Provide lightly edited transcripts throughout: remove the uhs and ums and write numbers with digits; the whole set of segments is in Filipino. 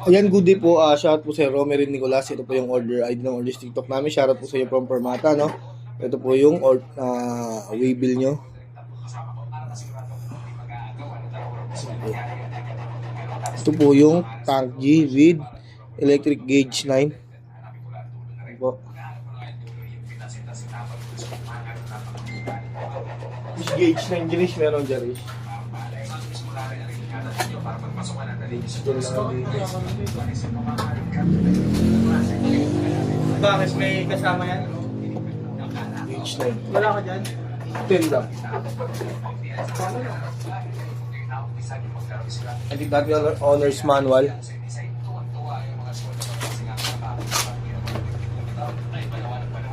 Ayan, good day po. Shoutout po sa Romerin Nicolas. Ito po yung order ID ng order TikTok namin. Shoutout po sa iyo from Permata, no? Ito po yung waybill nyo. Ito po yung tank G with electric gauge 9. Ito po. Gauge 9 Girish, meron dyan. Bakit may kasama yan? Gauge 9. Wala ka dyan? 10 lang. I think that yung owner's manual.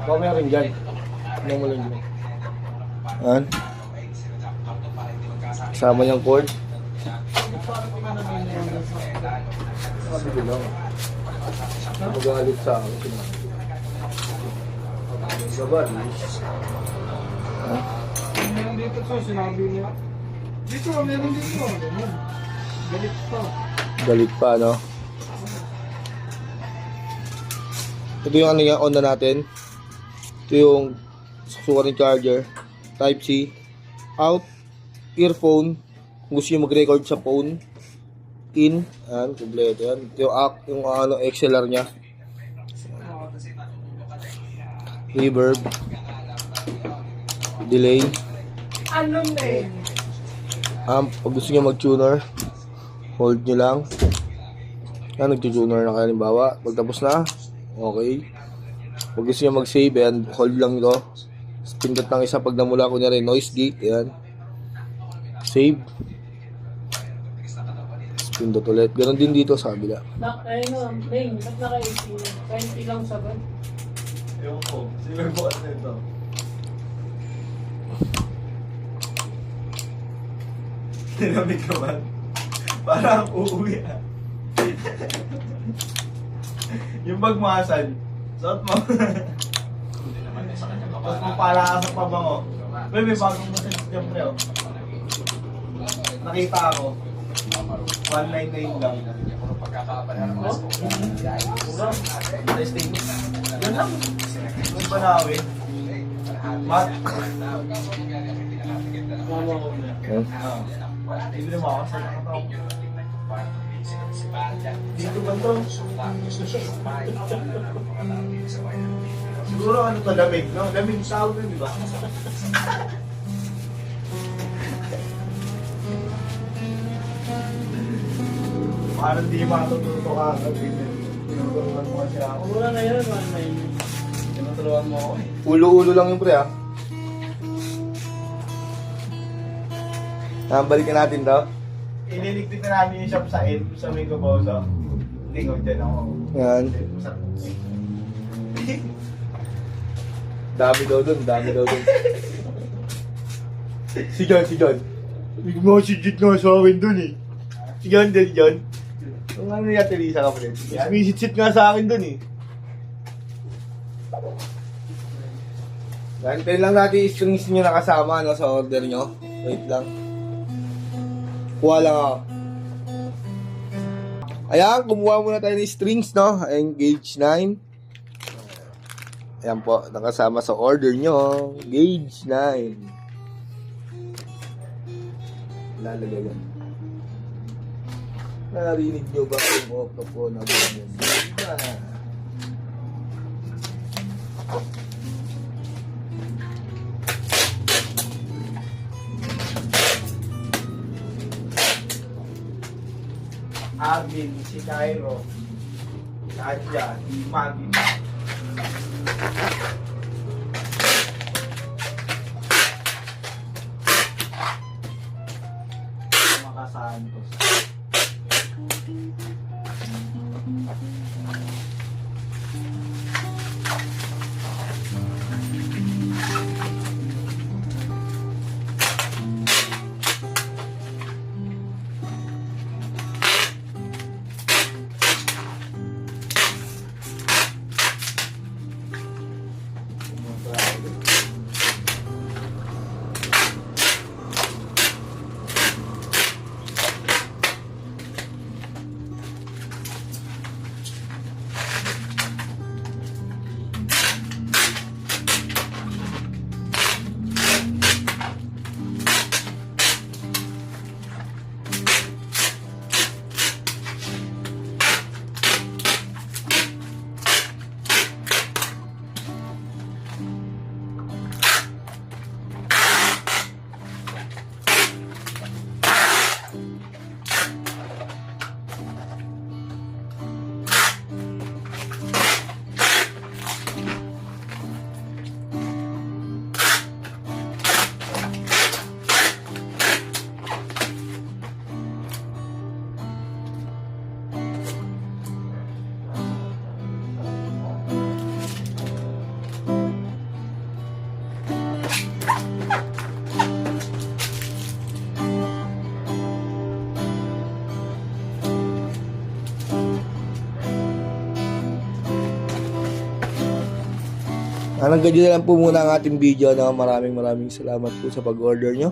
Baka meron dyan. Tignan mo lang dyan. Ayan. Kasama niyang cord. Sabi ko lang. Magalit sa akin. Gabar. Meron dito sa sinabi niya. Dito, meron dito. Galit pa. Galit pa, no? Ito yung ano yung on na natin. Ito yung susukan ng charger. Type C. Out. Earphone. Kung gusto nyo mag-record sa phone. In. Ayan, kompleto yan. Ito yung ano, XLR nya. Reverb. Delay. Anong name? Pag gusto nyo mag-tuner, hold nyo lang. Yan, nag-tuner na kayo, halimbawa. Pag tapos na, okay. Pag gusto nyo mag-save, yan, hold lang ito. Pindot ng isa pag namula ko niya rin, noise gate, yan. Save. Pindot ulit. Ganon din dito sa kabila. Ayun, name. Ba't naka-18? 20 lang saban. Ewan ko, sino yung bukas nito? Tinamig naman. Parang uuwi ah. Yung bagmasan, suot mo. Tapos mapala ka sa pabango. May bagong masan dyan pre oh. Nakita ako. 199 lang. Testing. Yun lang. Yung Banawi. Mat. Mama ko na. Yan. Ibili mo ako sa nakataw. Dito ba ito? Siguro ano to, lamig, no? Lamig sa auto, di ba? Parang di matututo ka agad. Tinuturuan mo kasi ako. Wala na yun, wala na yun. Tinuturuan mo ako eh. Ulo-ulo lang yung pre, ha? Balikan natin daw. Ililigpit na namin yung shop sa end, sa may Goboso. Hindi ko dyan ako. Yan. Dami daw dun, dami daw dun. Si John. Nag-message nga sa akin dun eh. Si John. Kung ano niya, Teresa ka pa rin. Nag-message nga sa akin dun eh. Gantayin lang natin yung strings nyo nakasama no, sa order nyo. Wait lang. Kuha lang ako. Ayan, kumuha muna tayo ng strings, no? Ayan, gauge 9. Ayan po, nakasama sa order nyo. Gauge 9. Lalagay yan. Narinig nyo ba yung off na po na ganyan? Alvin, si Cairo, Nadia, si Maggie. Mga Santos. Hanggang ganyan na lang po muna ang ating video. No? Maraming salamat po sa pag-order nyo.